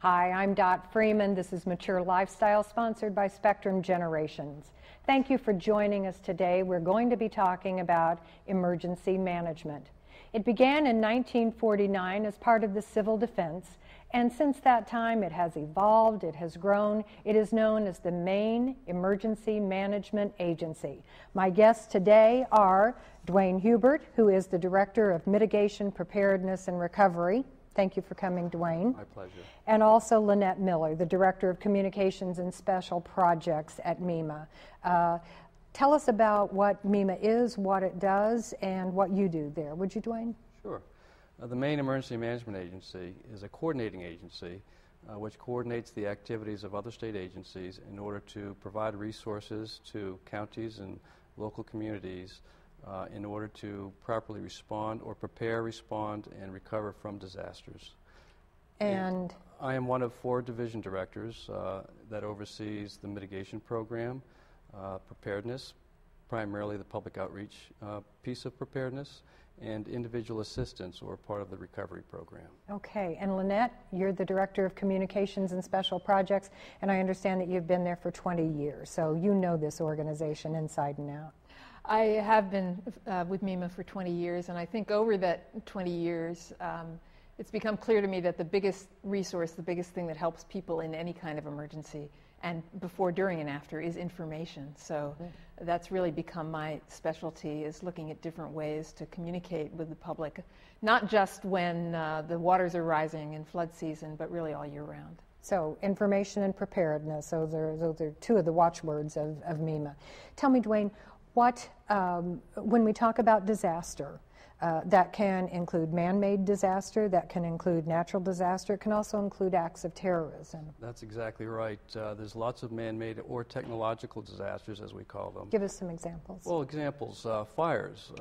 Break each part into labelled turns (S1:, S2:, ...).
S1: Hi, I'm Dot Freeman. This is Mature Lifestyle, sponsored by Spectrum Generations. Thank you for joining us today. We're going to be talking about emergency management. It began in 1949 as part of the civil defense, and since that time it has evolved, it has grown. It is known as the Maine Emergency Management Agency. My guests today are Dwayne Hubert, who is the Director of Mitigation, Preparedness, and Recovery. Thank you for coming, Dwayne.
S2: My pleasure.
S1: And also Lynette Miller, the Director of Communications and Special Projects at MEMA. Tell us about what MEMA is, what it does, and what you do there. Would you, Dwayne?
S2: Sure. The Maine Emergency Management Agency is a coordinating agency which coordinates the activities of other state agencies in order to provide resources to counties and local communities in order to properly respond or prepare, respond, and recover from disasters.
S1: And
S2: I am one of 4 division directors that oversees the mitigation program, preparedness, primarily the public outreach piece of preparedness, and individual assistance, or part of the recovery program.
S1: okay, and Lynette, you're the Director of Communications and Special Projects, and I understand that you've been there for 20 years, so you know this organization inside and out.
S3: I have been with MEMA for 20 years, and I think over that 20 years, it's become clear to me that the biggest resource, the biggest thing that helps people in any kind of emergency, and before, during, and after, is information. So that's really become my specialty, is looking at different ways to communicate with the public, not just when the waters are rising in flood season, but really all year round.
S1: So information and preparedness, those are 2 of the watchwords of MEMA. Tell me, Dwayne, what, when we talk about disaster, that can include man-made disaster, that can include natural disaster, it can also include acts of terrorism.
S2: That's exactly right. There's lots of man-made or technological disasters, as we call them.
S1: Give us some examples.
S2: Well, examples, fires.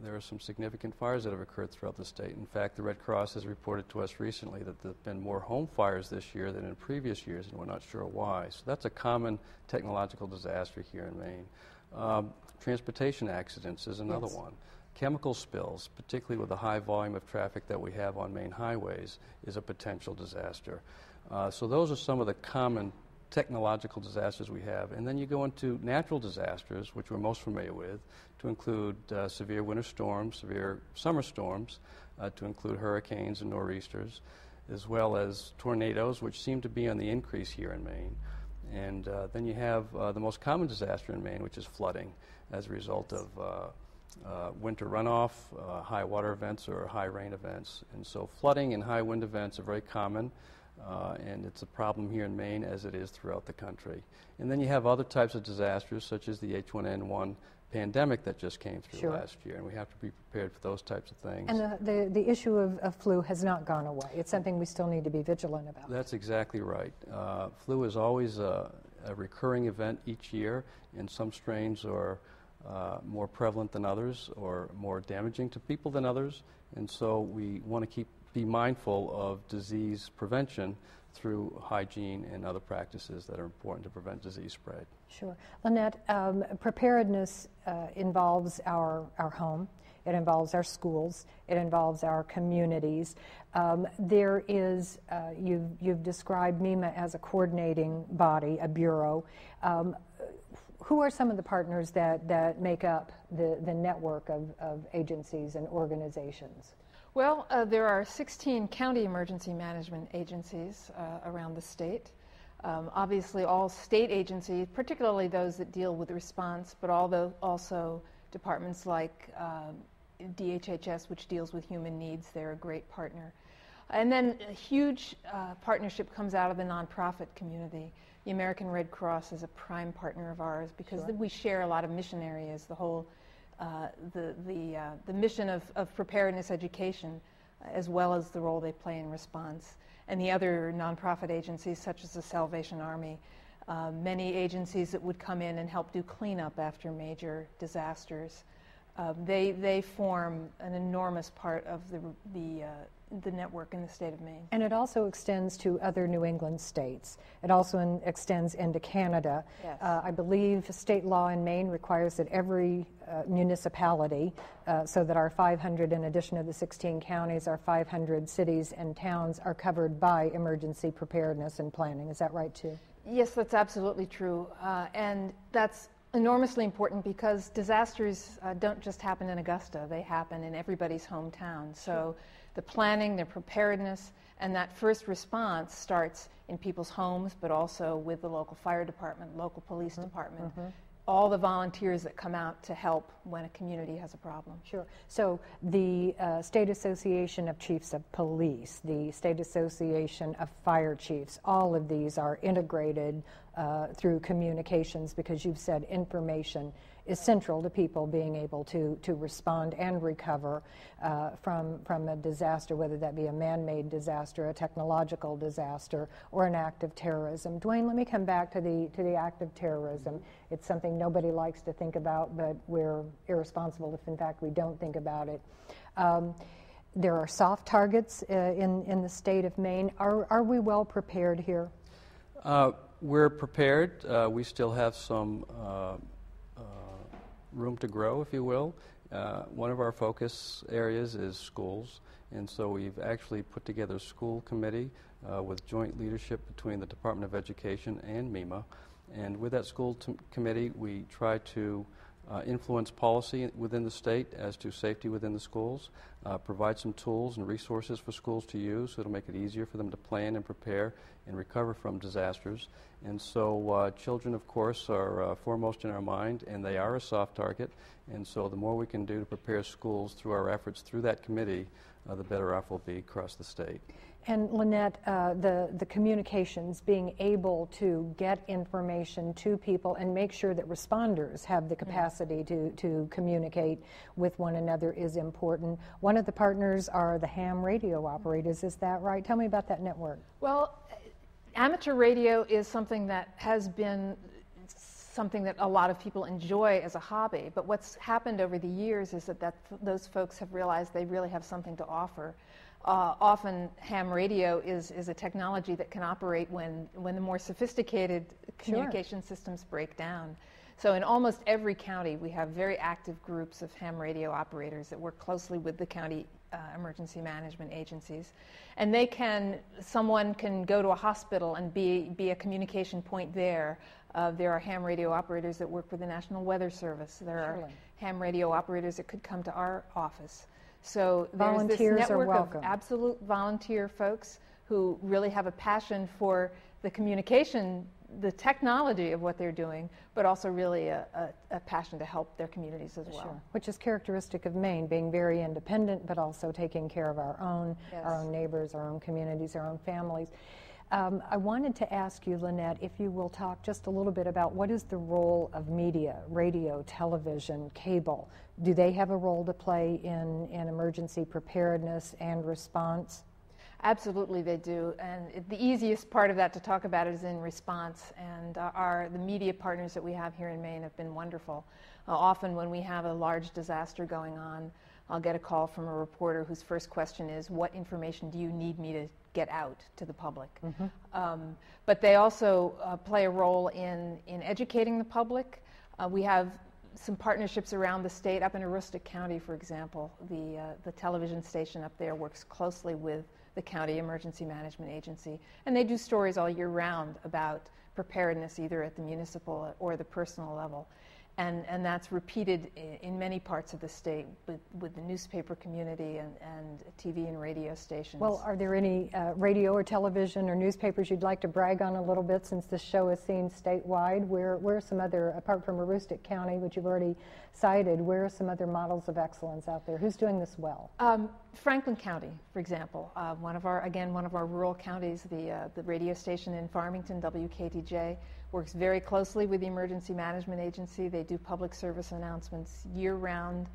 S2: There are some significant fires that have occurred throughout the state. In fact, the Red Cross has reported to us recently that there have been more home fires this year than in previous years, and we're not sure why. So that's a common technological disaster here in Maine. Transportation accidents is another one. Chemical spills, particularly with the high volume of traffic that we have on main highways, is a potential disaster. So those are some of the common technological disasters we have. And then you go into natural disasters, which we're most familiar with, to include severe winter storms, severe summer storms, to include hurricanes and nor'easters, as well as tornadoes, which seem to be on the increase here in Maine. And then you have the most common disaster in Maine, which is flooding, as a result of winter runoff, high water events, or high rain events. And so flooding and high wind events are very common, and it's a problem here in Maine as it is throughout the country. And then you have other types of disasters, such as the H1N1 pandemic that just came through last year, and we have to be prepared for those types of things.
S1: And the issue of flu has not gone away. It's something we still need to be vigilant about.
S2: That's exactly right. Flu is always a recurring event each year, and some strains are more prevalent than others, or more damaging to people than others, and so we want to be mindful of disease prevention through hygiene and other practices that are important to prevent disease spread.
S1: Sure. Lynette, preparedness involves our home, it involves our schools, it involves our communities. There is, you've described MEMA as a coordinating body, a bureau. Who are some of the partners that make up the network of agencies and organizations?
S3: Well, there are 16 county emergency management agencies around the state. Obviously, all state agencies, particularly those that deal with response, but also departments like DHHS, which deals with human needs. They're a great partner. And then a huge partnership comes out of the nonprofit community. The American Red Cross is a prime partner of ours because we share a lot of mission areas. The whole, the mission of preparedness education, as well as the role they play in response, and the other nonprofit agencies such as the Salvation Army, many agencies that would come in and help do cleanup after major disasters. They form an enormous part of the network in the state of Maine.
S1: And it also extends to other New England states. It also extends into Canada.
S3: Yes.
S1: I believe state law in Maine requires that every municipality, so that our 500, in addition to the 16 counties, our 500 cities and towns are covered by emergency preparedness and planning. Is that right, too?
S3: Yes, that's absolutely true. And that's enormously important because disasters don't just happen in Augusta. They happen in everybody's hometown. So the planning, their preparedness, and that first response starts in people's homes, but also with the local fire department, local police department, all the volunteers that come out to help when a community has a problem.
S1: Sure. So the State Association of Chiefs of Police, the State Association of Fire Chiefs, all of these are integrated through communications, because you've said information is central to people being able to respond and recover from a disaster, whether that be a man-made disaster, a technological disaster, or an act of terrorism. Dwayne, let me come back to the act of terrorism. It's something nobody likes to think about, but we're irresponsible if, in fact, we don't think about it. There are soft targets in the state of Maine. Are we well prepared here?
S2: We're prepared. We still have some room to grow, if you will. One of our focus areas is schools, and so we've actually put together a school committee with joint leadership between the Department of Education and MEMA. And with that school committee, we try to influence policy within the state as to safety within the schools, provide some tools and resources for schools to use so it'll make it easier for them to plan and prepare and recover from disasters. And so children, of course, are foremost in our mind, and they are a soft target. And so the more we can do to prepare schools through our efforts through that committee, the better off we'll be across the state.
S1: And Lynette, the communications, being able to get information to people and make sure that responders have the capacity to communicate with one another is important. One of the partners are the ham radio operators, is that right? Tell me about that network.
S3: Well, amateur radio is something that has been something that a lot of people enjoy as a hobby, but what's happened over the years is that those folks have realized they really have something to offer. Often ham radio is a technology that can operate when the more sophisticated communication systems break down. So in almost every county we have very active groups of ham radio operators that work closely with the county emergency management agencies, and someone can go to a hospital and be a communication point there. There are ham radio operators that work with the National Weather Service. There are ham radio operators that could come to our office. So there's this network of absolute volunteer folks who really have a passion for the communication, the technology of what they're doing, but also really a passion to help their communities as well.
S1: Sure. Which is characteristic of Maine, being very independent, but also taking care of our own neighbors, our own communities, our own families. I wanted to ask you, Lynette, if you will talk just a little bit about what is the role of media, radio, television, cable. Do they have a role to play in emergency preparedness and response?
S3: Absolutely they do, and the easiest part of that to talk about is in response, and the media partners that we have here in Maine have been wonderful. Often when we have a large disaster going on, I'll get a call from a reporter whose first question is, what information do you need me to get out to the public? But they also play a role in educating the public. We have some partnerships around the state. Up in Aroostook County, for example, the television station up there works closely with the County Emergency Management Agency, and they do stories all year round about preparedness, either at the municipal or the personal level. And that's repeated in many parts of the state with the newspaper community and TV and radio stations.
S1: Well, are there any radio or television or newspapers you'd like to brag on a little bit, since this show is seen statewide? Where are some other, apart from Aroostook County, which you've already cited, where are some other models of excellence out there? Who's doing this well?
S3: Franklin County, for example, one of our rural counties, the radio station in Farmington, WKTJ, works very closely with the Emergency Management Agency. They do public service announcements year-round.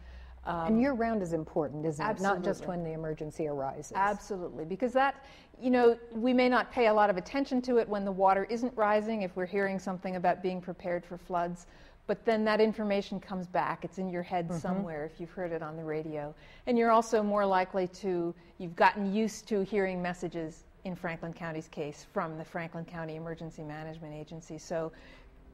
S1: And year-round is important, isn't
S3: absolutely.
S1: it? Not just when the emergency arises.
S3: Absolutely, because that, we may not pay a lot of attention to it when the water isn't rising, if we're hearing something about being prepared for floods, but then that information comes back. It's in your head somewhere if you've heard it on the radio. And you're also more likely to, you've gotten used to hearing messages, in Franklin County's case, from the Franklin County Emergency Management Agency. So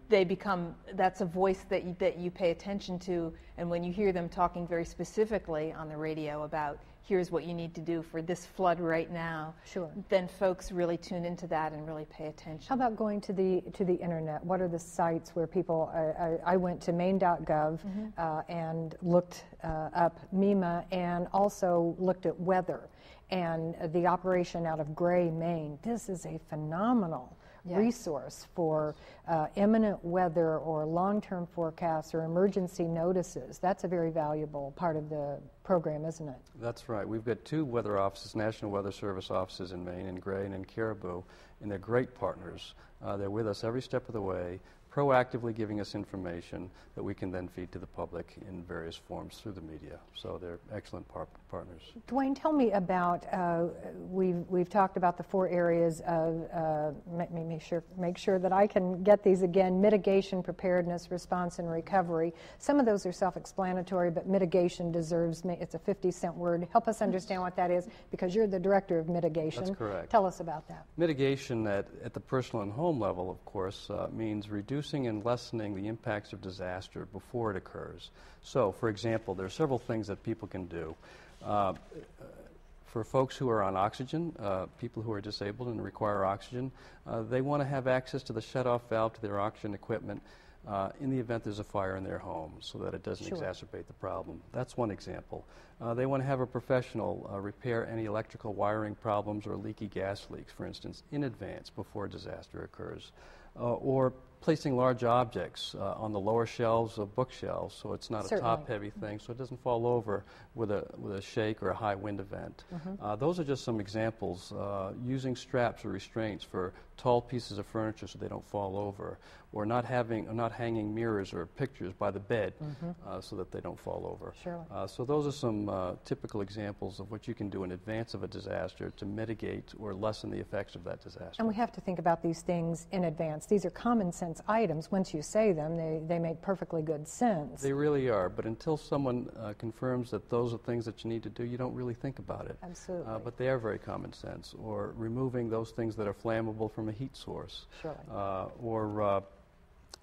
S3: they become, that's a voice that you pay attention to, and when you hear them talking very specifically on the radio about here's what you need to do for this flood right now,
S1: sure,
S3: then folks really tune into that and really pay attention.
S1: How about going to the internet? What are the sites where people, I went to maine.gov and looked up MEMA and also looked at weather and the operation out of Gray, Maine. This is a phenomenal resource for imminent weather or long-term forecasts or emergency notices. That's a very valuable part of the program, isn't it?
S2: That's right. We've got 2 weather offices, National Weather Service offices in Maine, in Gray and in Caribou, and they're great partners. They're with us every step of the way, proactively giving us information that we can then feed to the public in various forms through the media. So they're excellent partners.
S1: Dwayne, tell me about, we've talked about the 4 areas of, make sure that I can get these again: mitigation, preparedness, response, and recovery. Some of those are self-explanatory, but mitigation deserves, it's a 50-cent word. Help us understand what that is, because you're the director of mitigation.
S2: That's correct.
S1: Tell us about that.
S2: Mitigation at the personal and home level, of course, means reducing and lessening the impacts of disaster before it occurs. So, for example, there are several things that people can do. For folks who are on oxygen, people who are disabled and require oxygen, they want to have access to the shutoff valve to their oxygen equipment in the event there's a fire in their home, so that it doesn't exacerbate the problem. That's one example. They want to have a professional repair any electrical wiring problems or leaky gas leaks, for instance, in advance before a disaster occurs. Or placing large objects on the lower shelves of bookshelves, so it's not a top-heavy thing, so it doesn't fall over with a shake or a high wind event. Those are just some examples. Using straps or restraints for tall pieces of furniture so they don't fall over, or not hanging mirrors or pictures by the bed so that they don't fall over. So those are some typical examples of what you can do in advance of a disaster to mitigate or lessen the effects of that disaster.
S1: And we have to think about these things in advance. These are common sense items. Once you say them, they make perfectly good sense.
S2: They really are, but until someone confirms that those are things that you need to do, you don't really think about it.
S1: Absolutely.
S2: But they are very common sense. Or removing those things that are flammable from a heat source. Or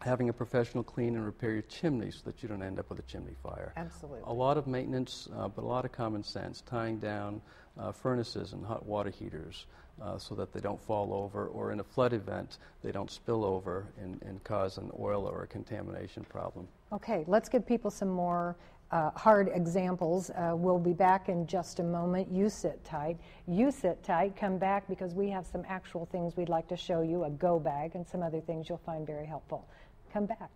S2: having a professional clean and repair your chimney so that you don't end up with a chimney fire.
S1: Absolutely.
S2: A lot of maintenance, but a lot of common sense. Tying down furnaces and hot water heaters so that they don't fall over, or in a flood event, they don't spill over and cause an oil or a contamination problem.
S1: Okay, let's give people some more hard examples. We'll be back in just a moment. You sit tight. You sit tight. Come back, because we have some actual things we'd like to show you, a go bag and some other things you'll find very helpful. Come back.